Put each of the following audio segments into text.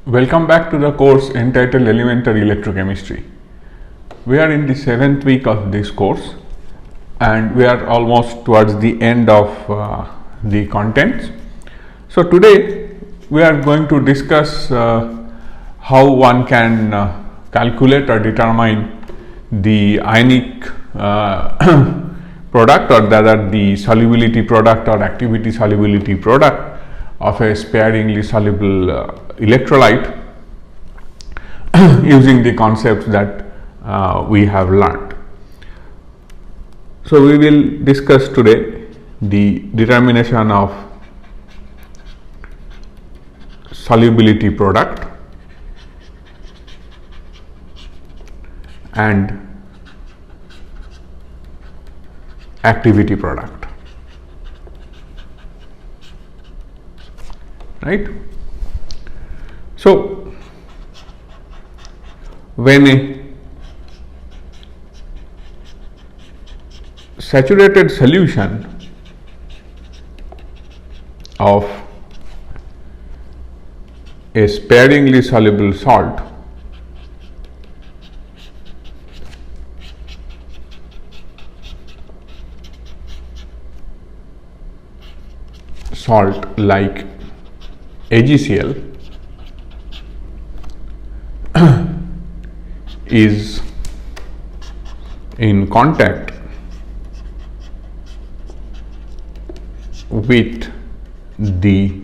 Welcome back to the course entitled Elementary Electrochemistry. We are in the 7th week of this course and we are almost towards the end of the contents. So today we are going to discuss how one can calculate or determine the ionic product, or rather the solubility product or activity solubility product of a sparingly soluble electrolyte using the concepts that we have learned. So we will discuss today the determination of solubility product and activity product. Right. So, when a saturated solution of a sparingly soluble salt like AgCl is in contact with the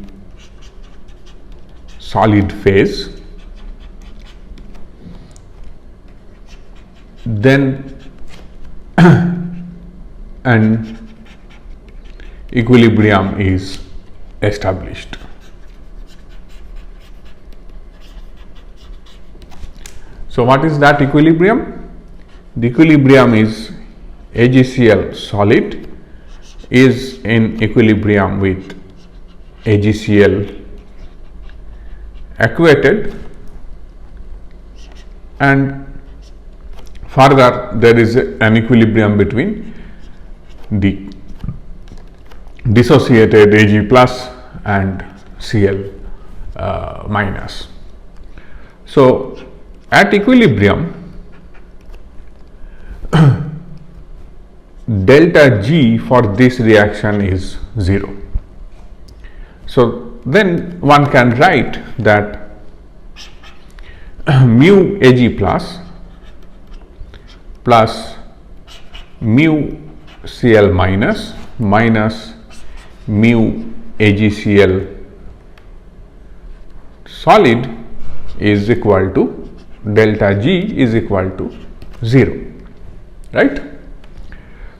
solid phase, then an equilibrium is established. So, what is that equilibrium? The equilibrium is AgCl solid is in equilibrium with AgCl aquated, and further there is an equilibrium between the dissociated Ag plus and Cl minus. So, at equilibrium, delta G for this reaction is 0. So, then one can write that mu Ag plus mu Cl minus mu AgCl solid is equal to delta G is equal to 0, right.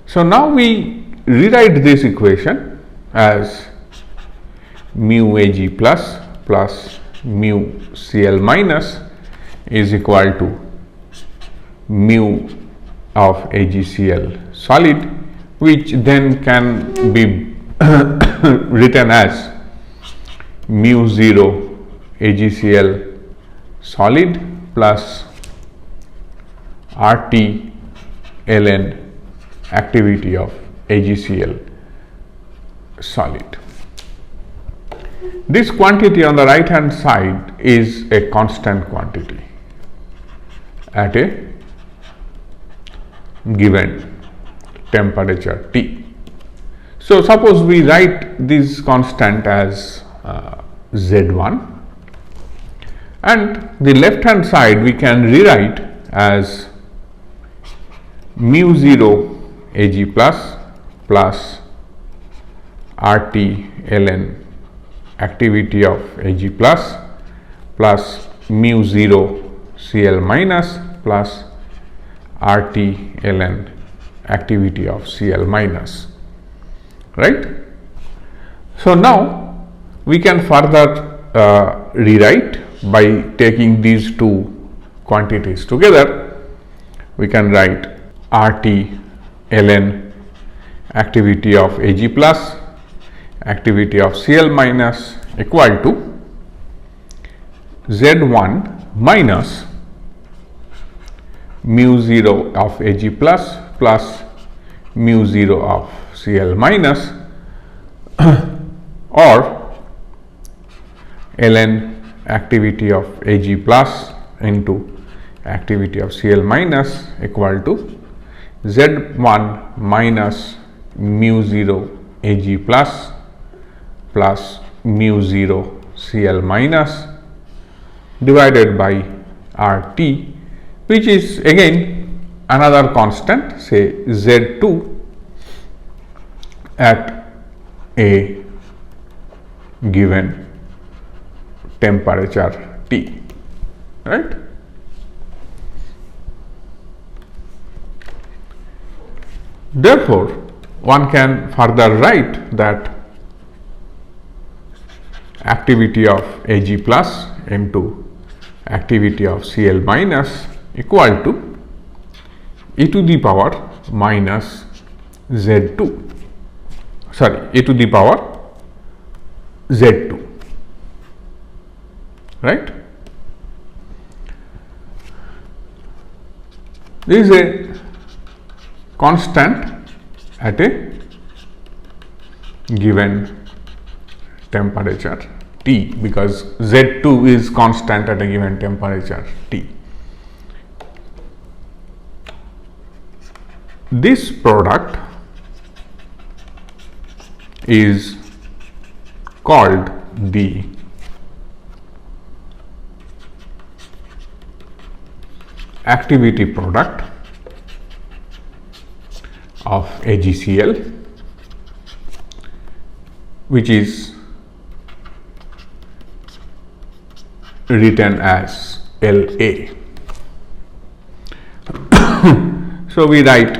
So, now we rewrite this equation as mu Ag plus mu Cl minus is equal to mu of AgCl solid, which then can be written as mu 0 AgCl solid plus RT ln activity of AgCl solid. This quantity on the right hand side is a constant quantity at a given temperature T. So, suppose we write this constant as Z1, and the left hand side we can rewrite as mu 0 Ag plus RT ln activity of Ag plus mu 0 Cl minus plus RT ln activity of Cl minus, right. So, now we can further rewrite by taking these two quantities together. We can write RT ln activity of Ag plus activity of Cl minus equal to Z1 minus mu 0 of Ag plus mu 0 of Cl minus or ln activity of Ag plus into activity of Cl minus equal to Z1 minus mu 0 Ag plus plus mu 0 Cl minus divided by RT, which is again another constant, say Z2 at a given temperature T, right. Therefore, one can further write that activity of Ag plus into activity of Cl minus equal to e to the power minus Z2, e to the power Z2, right. This is a constant at a given temperature T, because Z2 is constant at a given temperature T. This product is called the activity product of AgCl, which is written as La. So, we write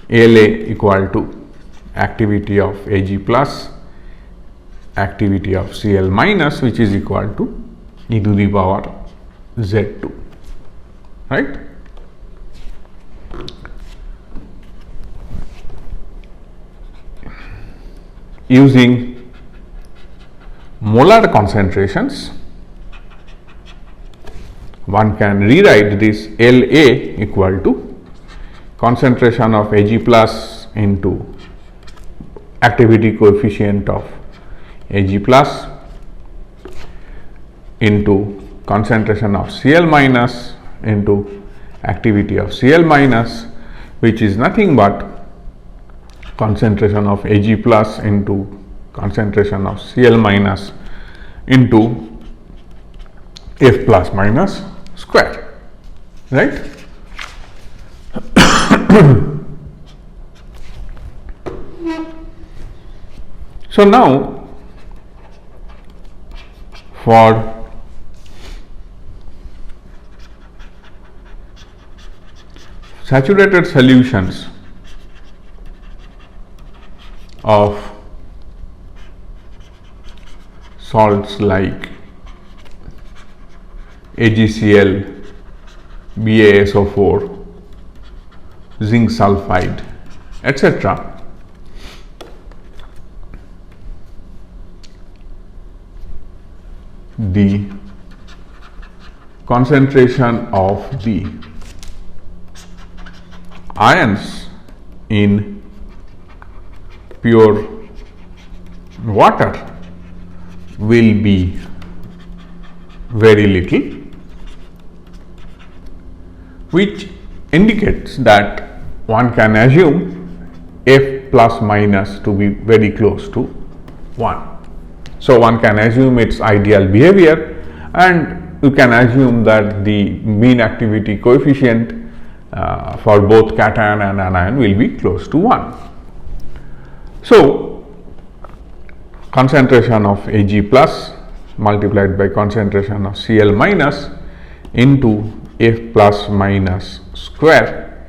La equal to activity of Ag plus activity of Cl minus, which is equal to e to the power Z2, right. Using molar concentrations, one can rewrite this La equal to concentration of Ag plus into activity coefficient of Ag plus into concentration of Cl minus into activity of Cl minus, which is nothing but concentration of Ag plus into concentration of Cl minus into F plus minus square, right. So, now for saturated solutions of salts like AgCl, BaSO4, zinc sulfide, etc., the concentration of the ions in pure water will be very little, which indicates that one can assume F plus minus to be very close to 1. So, one can assume its ideal behavior, and you can assume that the mean activity coefficient for both cation and anion will be close to 1. So, concentration of Ag plus multiplied by concentration of Cl minus into F plus minus square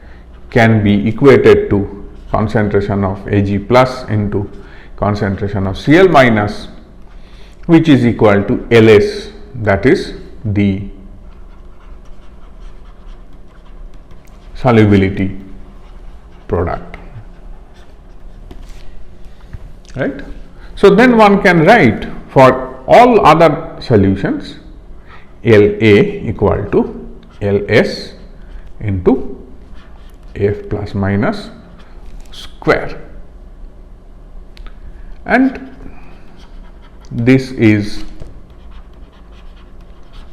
can be equated to concentration of Ag plus into concentration of Cl minus, which is equal to Ls, that is the solubility product, right. So, then one can write for all other solutions La equal to Ls into F plus minus square, and this is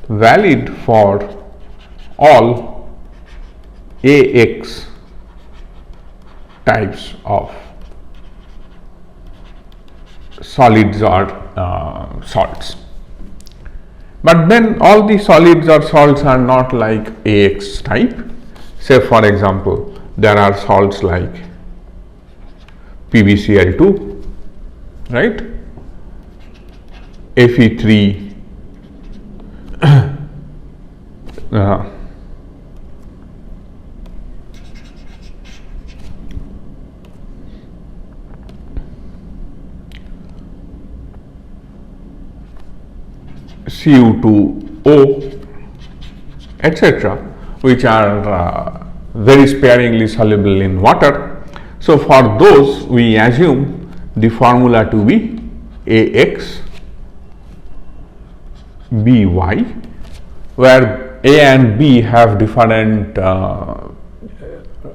valid for all AX types of solids or salts. But then all the solids or salts are not like AX type. Say for example, there are salts like PbCl2, right, Fe3, Cu2O, etc., which are very sparingly soluble in water. So, for those we assume the formula to be AX By, where A and B have different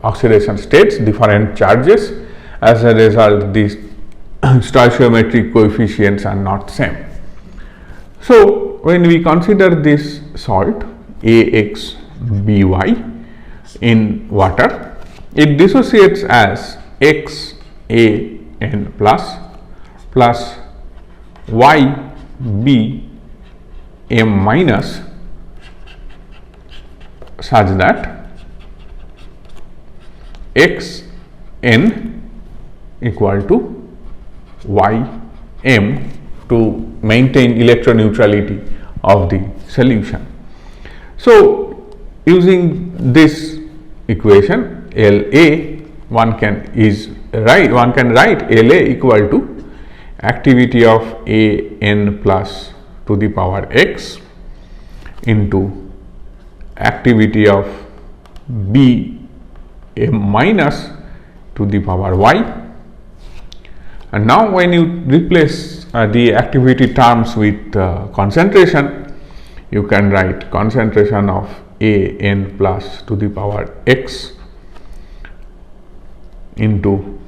oxidation states, different charges. As a result, these stoichiometric coefficients are not same. So, when we consider this salt AXBY in water, it dissociates as XAN plus YBM minus, such that Xn equal to Ym to maintain electroneutrality of the solution. So, using this equation La, one can write La equal to activity of An plus to the power x into activity of Bm minus to the power y. And now, when you replace the activity terms with concentration, you can write concentration of An plus to the power x into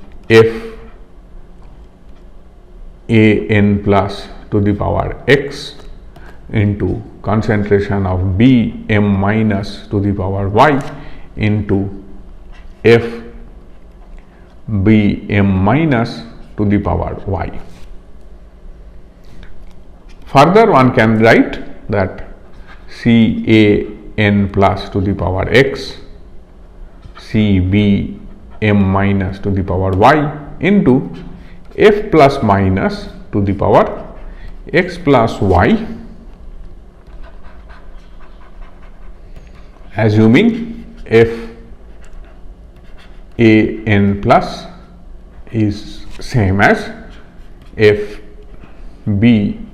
Fan plus to the power x into concentration of Bm minus to the power y into Fbm minus to the power y. Further, one can write that Can plus to the power x, Cbm minus to the power y into F plus minus to the power x plus y, assuming Fan plus is same as Fbm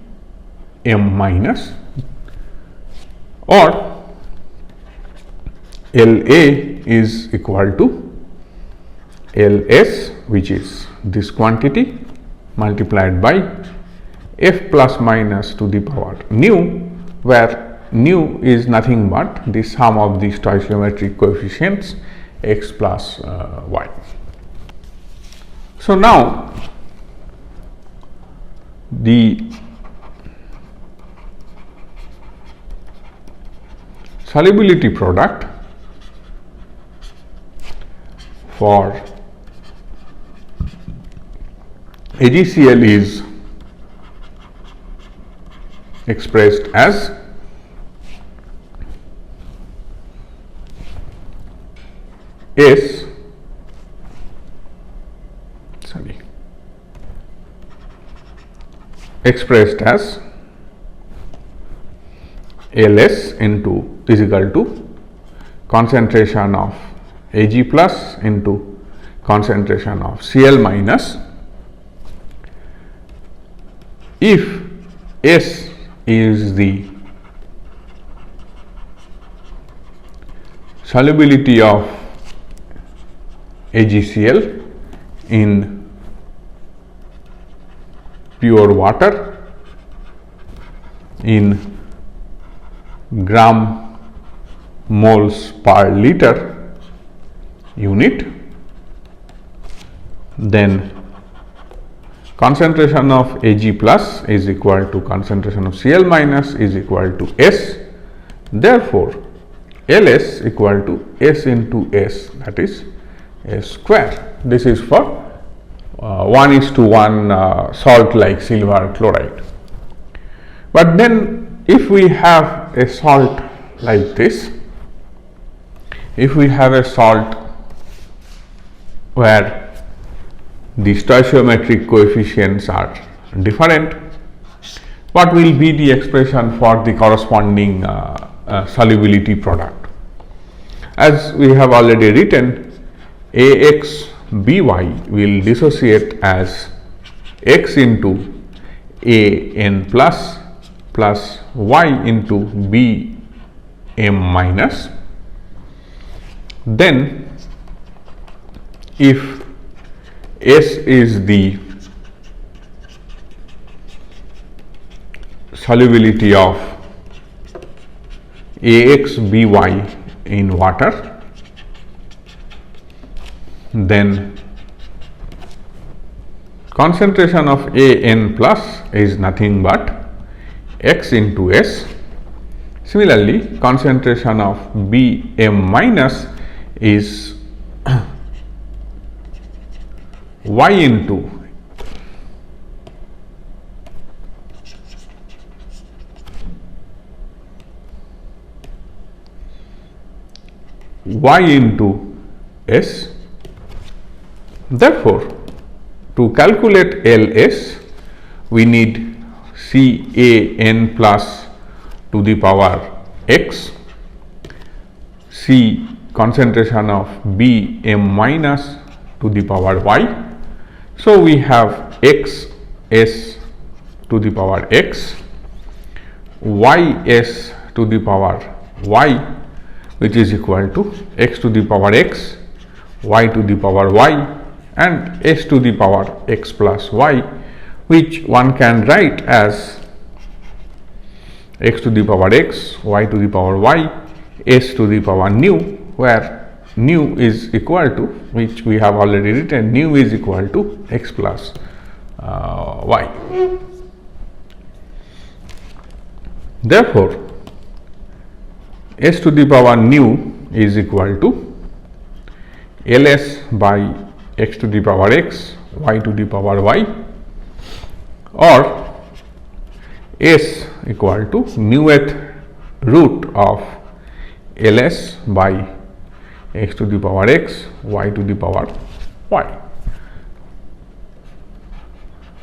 minus, or La is equal to Ls, which is this quantity, multiplied by F plus minus to the power nu, where nu is nothing but the sum of the stoichiometric coefficients x plus y. So, now the solubility product for AgCl is expressed as expressed as Ls into is equal to concentration of Ag plus into concentration of Cl minus. If S is the solubility of AgCl in pure water in gram moles per liter unit, then concentration of Ag plus is equal to concentration of Cl minus is equal to S, Therefore, Ls equal to S into S, that is S square. This is for 1:1 salt like silver chloride. But then if we have a salt like this, if we have a salt where the stoichiometric coefficients are different, what will be the expression for the corresponding solubility product? As we have already written, Ax By will dissociate as x into An plus y into Bm minus. Then if S is the solubility of Ax By in water, then concentration of An plus is nothing but x into S. Similarly, concentration of Bm minus is y into S. Therefore, to calculate Ls, we need Can plus to the power x, C concentration of Bm minus to the power y. So, we have x s to the power x, y s to the power y, which is equal to x to the power x, y to the power y, and s to the power x plus y, which one can write as x to the power x, y to the power y, s to the power nu, where nu is equal to, which we have already written, nu is equal to x plus y. Therefore, s to the power nu is equal to Ls by x to the power x, y to the power y, or s equal to nuth root of Ls by x to the power x, y to the power y.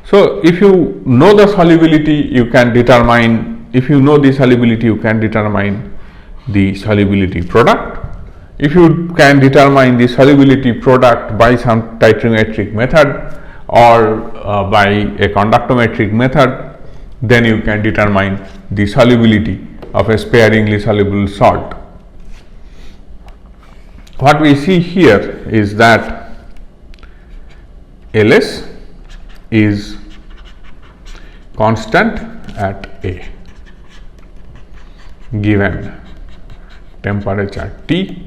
So, if you know the solubility, you can determine, if you know the solubility, you can determine the solubility product. If you can determine the solubility product by some titrometric method or by a conductometric method, then you can determine the solubility of a sparingly soluble salt. What we see here is that Ls is constant at a given temperature T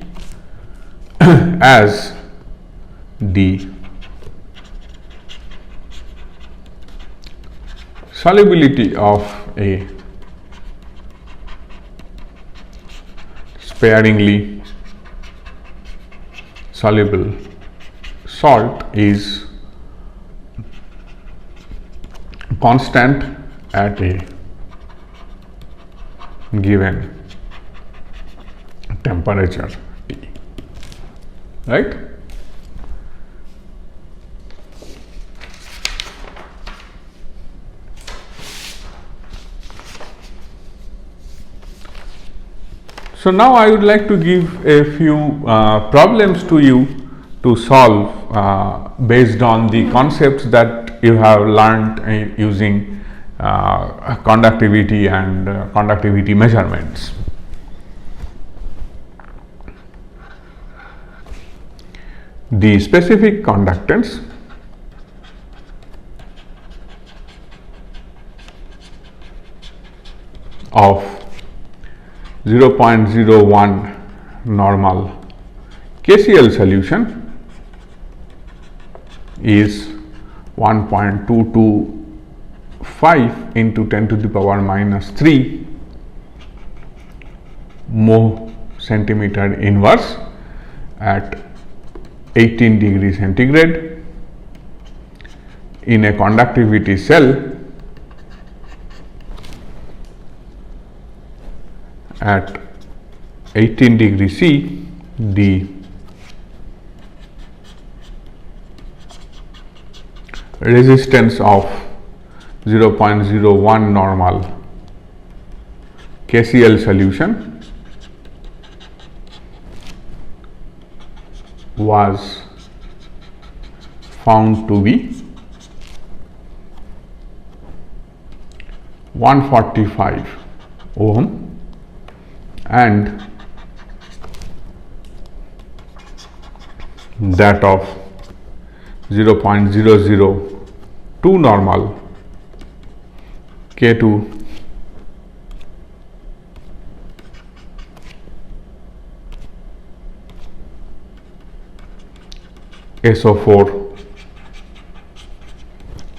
as the solubility of a sparingly soluble salt is constant at a given temperature T, right? So, now I would like to give a few problems to you to solve based on the concepts that you have learned using conductivity and conductivity measurements. The specific conductance of 0.01 normal KCl solution is 1.225 into 10 to the power minus 3 mho centimeter inverse at 18 degree centigrade in a conductivity cell at 18 degree C, the resistance of 0.01 normal KCl solution was found to be 145 ohm and that of 0.002 normal K2 SO4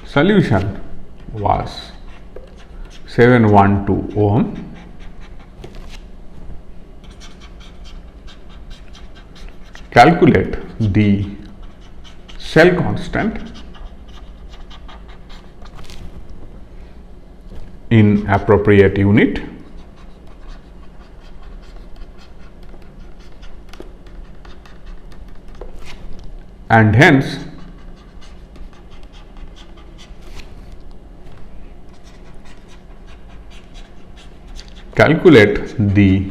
solution was 712 ohm. Calculate the cell constant in appropriate unit and hence calculate the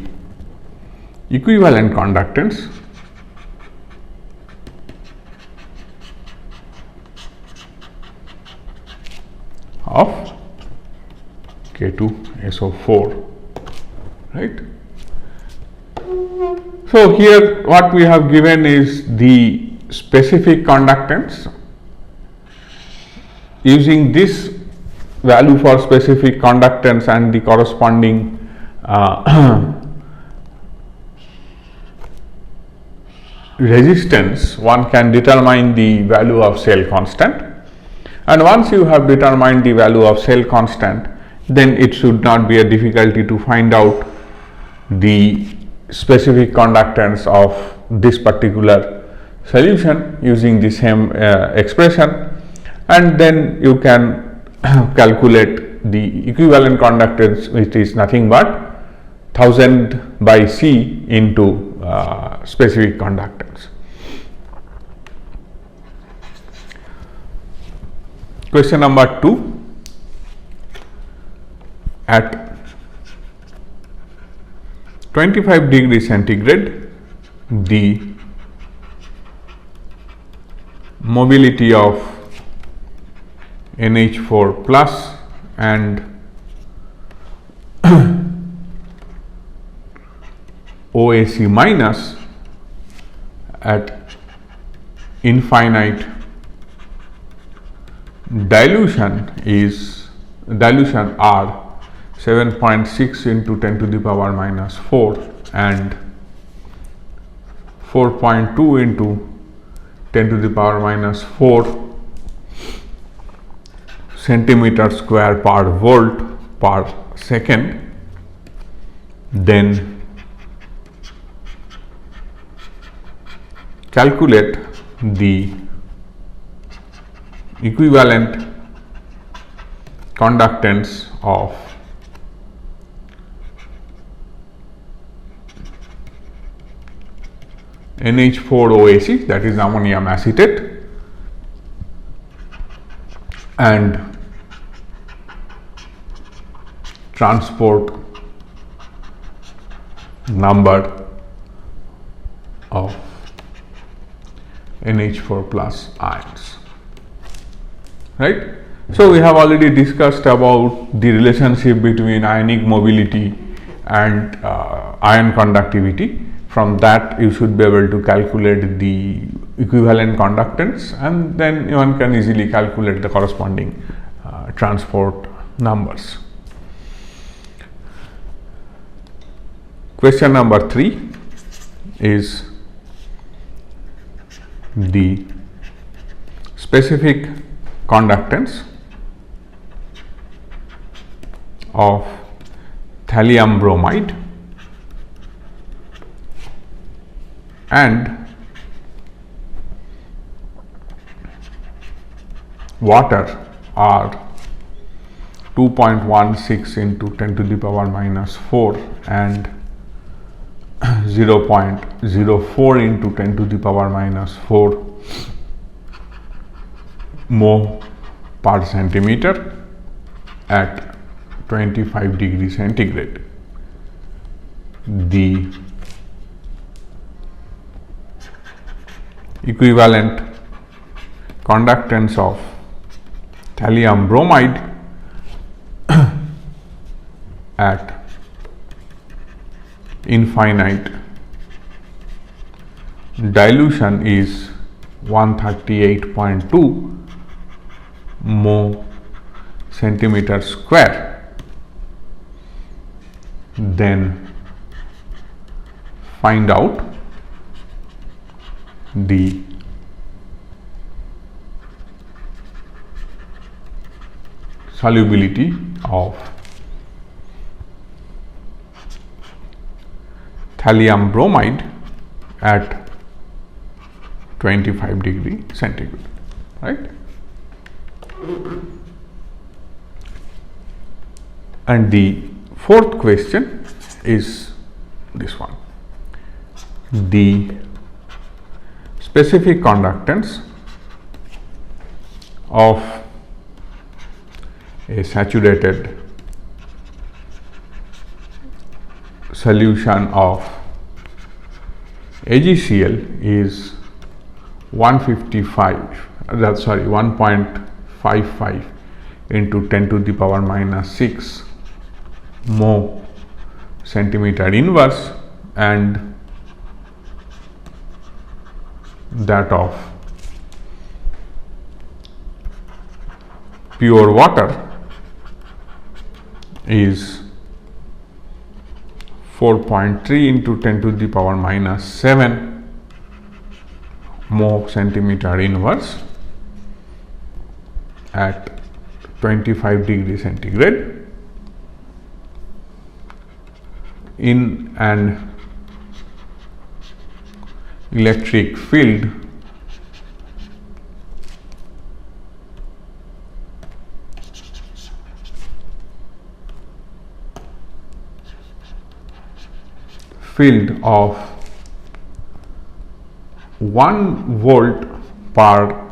equivalent conductance of K2SO4, right. So, here what we have given is the specific conductance. Using this value for specific conductance and the corresponding resistance, one can determine the value of cell constant, and once you have determined the value of cell constant, then it should not be a difficulty to find out the specific conductance of this particular solution using the same expression, and then you can calculate the equivalent conductance, which is nothing but 1000 by C into specific conductance. Question number 2. At 25 degree centigrade, the mobility of NH4 plus and OAC minus at infinite dilution are 7.6 into 10 to the power minus 4 and 4.2 into 10 to the power minus 4 centimeter square per volt per second, then calculate the equivalent conductance of NH4OAC, that is ammonium acetate, and transport number of NH4 plus ions, right. So, we have already discussed about the relationship between ionic mobility and ion conductivity. From that, you should be able to calculate the equivalent conductance, and then one can easily calculate the corresponding transport numbers. Question number 3 is the specific conductance of thallium bromide and water are 2.16 into 10 to the power minus 4 and 0.04 into 10 to the power minus 4 mole per centimeter at 25 degrees centigrade. The equivalent conductance of thallium bromide at infinite dilution is 138.2 mole centimeter square. Then find out the solubility of thallium bromide at 25 degree centigrade, right? And the fourth question is this one: the specific conductance of a saturated solution of AgCl is 1.55 into 10 to the power minus 6 mole centimeter inverse, and that of pure water is 4.3 into 10 to the power minus 7 mole centimeter inverse at 25 degree centigrade. In an electric field of 1 volt per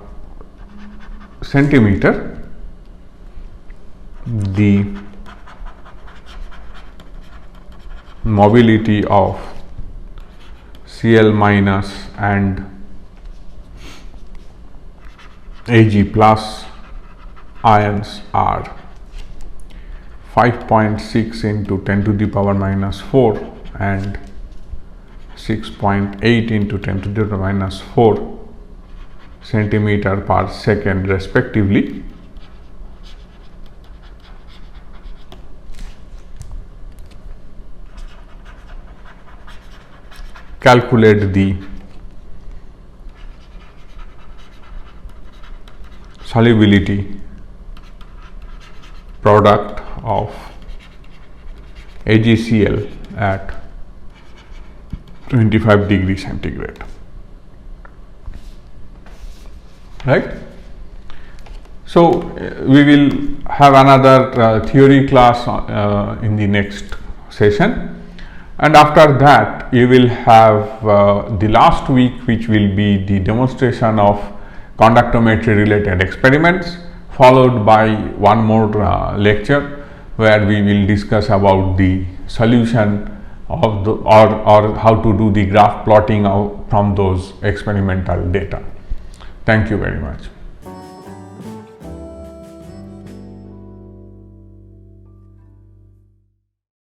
centimeter, the mobility of Cl minus and Ag plus ions are 5.6 into 10 to the power minus 4 and 6.8 into 10 to the power minus 4 centimeter per second respectively. Calculate the solubility product of AgCl at 25 degree centigrade, right? So we will have another theory class in the next session, and after that you will have the last week, which will be the demonstration of conductometry related experiments, followed by one more lecture where we will discuss about the solution of the or how to do the graph plotting from those experimental data. Thank you very much.